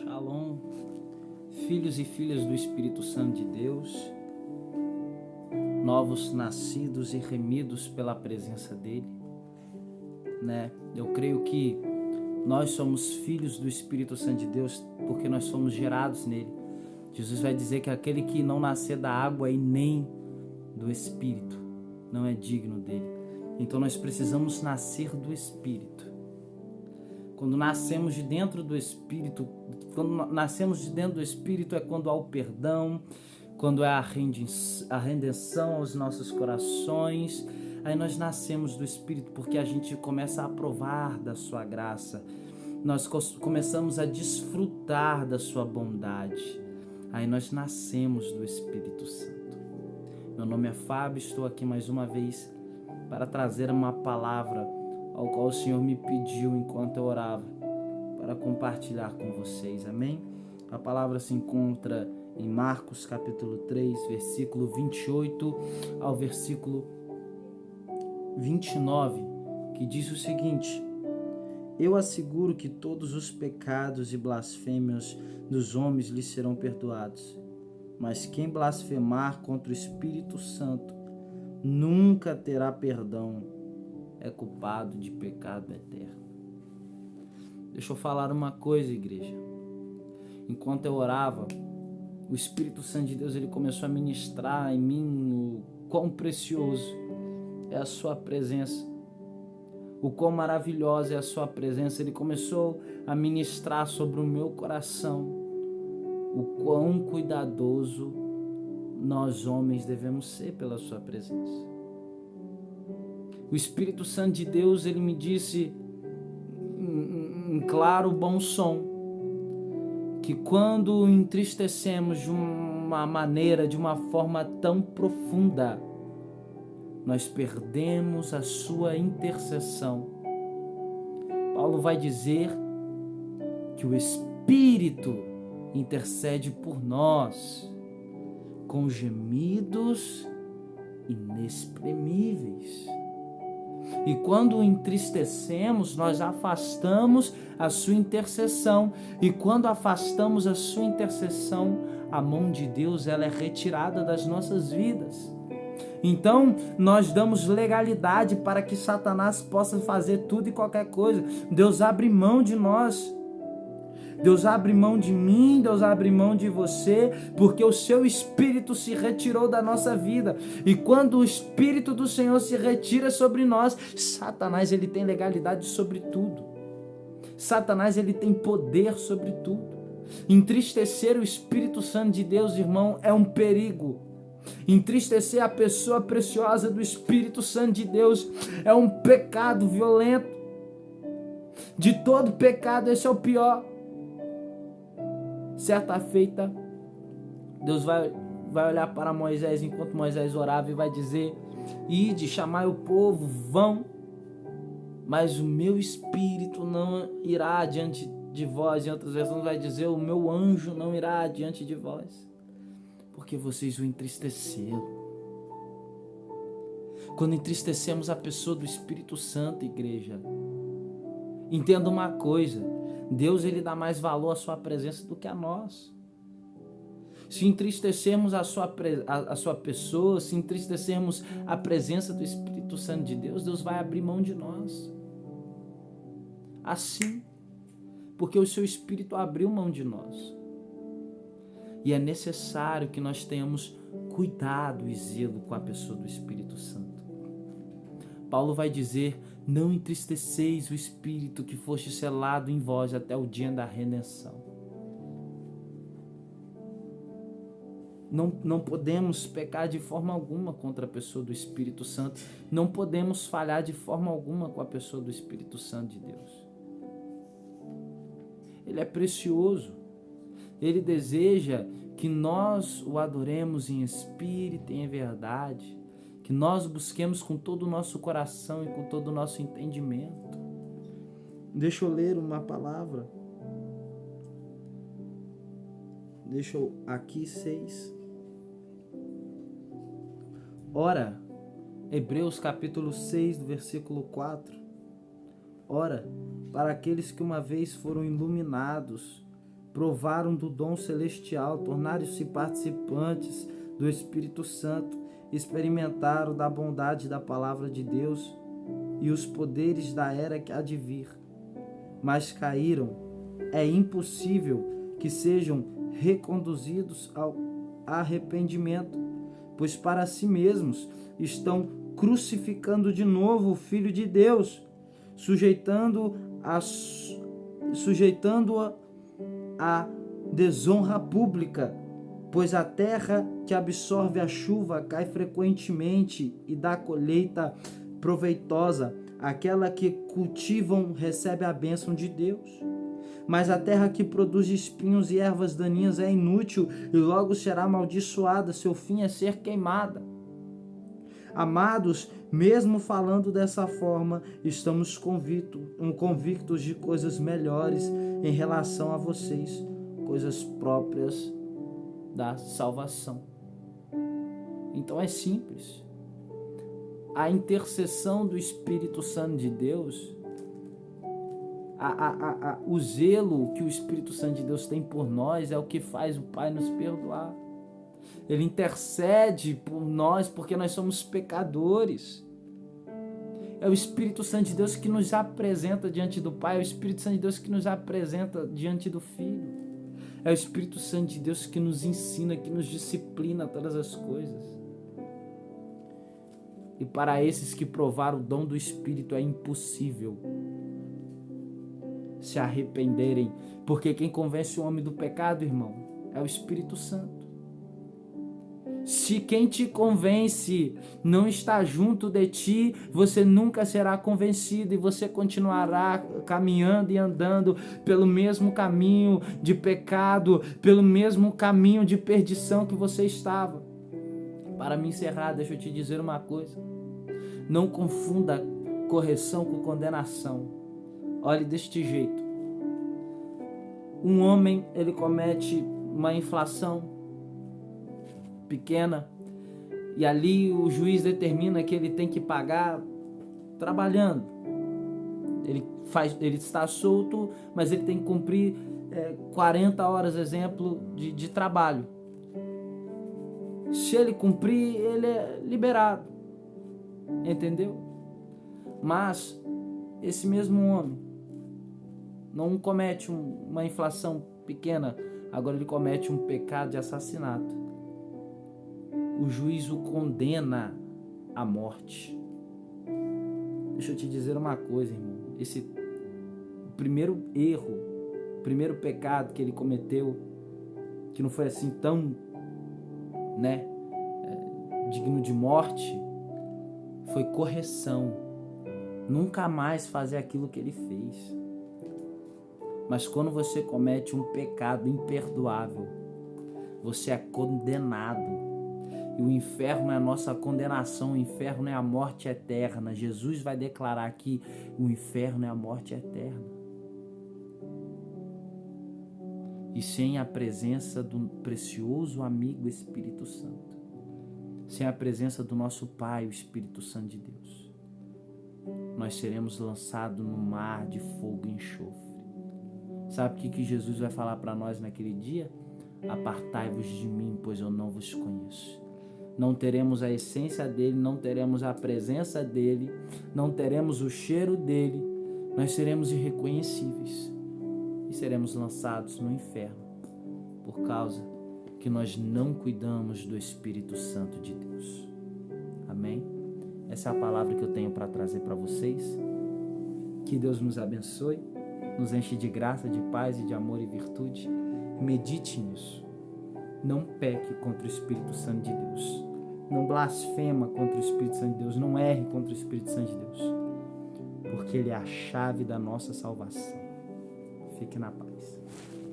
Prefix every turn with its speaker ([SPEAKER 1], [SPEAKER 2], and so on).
[SPEAKER 1] Shalom, filhos e filhas do Espírito Santo de Deus, novos nascidos e remidos pela presença dele, né? Eu creio que nós somos filhos do Espírito Santo de Deus porque nós somos gerados nele. Jesus vai dizer que aquele que não nascer da água e nem do Espírito não é digno dele. Então nós precisamos nascer do Espírito. Quando nascemos de dentro do Espírito, é quando há o perdão, quando há a redenção aos nossos corações. Aí nós nascemos do Espírito porque a gente começa a provar da sua graça. Nós começamos a desfrutar da sua bondade. Aí nós nascemos do Espírito Santo. Meu nome é Fábio, estou aqui mais uma vez para trazer uma palavra ao qual o Senhor me pediu enquanto eu orava, para compartilhar com vocês, amém? A palavra se encontra em Marcos capítulo 3, versículo 28 ao versículo 29, que diz o seguinte: Eu asseguro que todos os pecados e blasfêmias dos homens lhes serão perdoados, mas quem blasfemar contra o Espírito Santo nunca terá perdão, é culpado de pecado eterno. Deixa eu falar uma coisa, igreja. Enquanto eu orava, o Espírito Santo de Deus ele começou a ministrar em mim o quão precioso é a sua presença, o quão maravilhosa é a sua presença. Ele começou a ministrar sobre o meu coração o quão cuidadoso nós homens devemos ser pela sua presença. O Espírito Santo de Deus, ele me disse em claro bom som que quando entristecemos de uma maneira, de uma forma tão profunda, nós perdemos a sua intercessão. Paulo vai dizer que o Espírito intercede por nós com gemidos inexprimíveis. E quando entristecemos, nós afastamos a sua intercessão. E quando afastamos a sua intercessão, a mão de Deus ela é retirada das nossas vidas. Então, nós damos legalidade para que Satanás possa fazer tudo e qualquer coisa. Deus abre mão de nós. Deus abre mão de mim, Deus abre mão de você, porque o seu Espírito se retirou da nossa vida. E quando o Espírito do Senhor se retira sobre nós, Satanás ele tem legalidade sobre tudo. Satanás ele tem poder sobre tudo. Entristecer o Espírito Santo de Deus, irmão, é um perigo. Entristecer a pessoa preciosa do Espírito Santo de Deus é um pecado violento. De todo pecado, esse é o pior. Certa feita, Deus vai olhar para Moisés enquanto Moisés orava e vai dizer: Ide, chamai o povo, vão, mas o meu Espírito não irá diante de vós. Em outras versões vai dizer: o meu anjo não irá diante de vós, porque vocês o entristeceram. Quando entristecemos a pessoa do Espírito Santo, igreja, entenda uma coisa: Deus ele dá mais valor à sua presença do que a nós. Se entristecermos a sua pessoa, se entristecermos a presença do Espírito Santo de Deus, Deus vai abrir mão de nós. Assim, porque o seu Espírito abriu mão de nós. E é necessário que nós tenhamos cuidado e zelo com a pessoa do Espírito Santo. Paulo vai dizer: não entristeceis o Espírito que foste selado em vós até o dia da redenção. Não podemos pecar de forma alguma contra a pessoa do Espírito Santo. Não podemos falhar de forma alguma com a pessoa do Espírito Santo de Deus. Ele é precioso. Ele deseja que nós o adoremos em espírito e em verdade. Que nós busquemos com todo o nosso coração e com todo o nosso entendimento. Deixa eu ler uma palavra. Deixa eu aqui 6. Ora, Hebreus capítulo 6, versículo 4. Ora, para aqueles que uma vez foram iluminados provaram do dom celestial, tornaram-se participantes do Espírito Santo, experimentaram da bondade da palavra de Deus e os poderes da era que há de vir, mas caíram. É impossível que sejam reconduzidos ao arrependimento, pois para si mesmos estão crucificando de novo o Filho de Deus, sujeitando-o à desonra pública, pois a terra que absorve a chuva cai frequentemente e dá colheita proveitosa. Aquela que cultivam recebe a bênção de Deus. Mas a terra que produz espinhos e ervas daninhas é inútil e logo será amaldiçoada, seu fim é ser queimada. Amados, mesmo falando dessa forma, estamos convictos de coisas melhores em relação a vocês, coisas próprias da salvação. Então é simples. A intercessão do Espírito Santo de Deus, o zelo que o Espírito Santo de Deus tem por nós é o que faz o Pai nos perdoar. Ele intercede por nós porque nós somos pecadores. É o Espírito Santo de Deus que nos apresenta diante do Pai, é o Espírito Santo de Deus que nos apresenta diante do Filho. É o Espírito Santo de Deus que nos ensina, que nos disciplina todas as coisas. E para esses que provaram o dom do Espírito é impossível se arrependerem, porque quem convence o homem do pecado, irmão, é o Espírito Santo. Se quem te convence não está junto de ti, você nunca será convencido e você continuará caminhando e andando pelo mesmo caminho de pecado, pelo mesmo caminho de perdição que você estava. Para me encerrar, deixa eu te dizer uma coisa. Não confunda correção com condenação. Olhe deste jeito. Um homem, ele comete uma infração pequena e ali o juiz determina que ele tem que pagar trabalhando. Ele está solto, mas ele tem que cumprir 40 horas, exemplo, de trabalho. Se ele cumprir, ele é liberado. Entendeu? Mas esse mesmo homem não comete uma infração pequena, agora ele comete um pecado de assassinato. O juiz o condena à morte. Deixa eu te dizer uma coisa, irmão. O primeiro erro, o primeiro pecado que ele cometeu, que não foi assim tão, digno de morte, foi correção. Nunca mais fazer aquilo que ele fez. Mas quando você comete um pecado imperdoável, você é condenado. E o inferno é a nossa condenação, o inferno é a morte eterna. Jesus vai declarar aqui, o inferno é a morte eterna. E sem a presença do precioso amigo Espírito Santo, sem a presença do nosso Pai, o Espírito Santo de Deus, nós seremos lançados no mar de fogo e enxofre. Sabe o que Jesus vai falar para nós naquele dia? Apartai-vos de mim, pois eu não vos conheço. Não teremos a essência dele, não teremos a presença dele, não teremos o cheiro dele, nós seremos irreconhecíveis e seremos lançados no inferno por causa que nós não cuidamos do Espírito Santo de Deus. Amém? Essa é a palavra que eu tenho para trazer para vocês. Que Deus nos abençoe, nos enche de graça, de paz e de amor e virtude. Medite nisso. Não peque contra o Espírito Santo de Deus. Não blasfema contra o Espírito Santo de Deus. Não erre contra o Espírito Santo de Deus. Porque ele é a chave da nossa salvação. Fique na paz.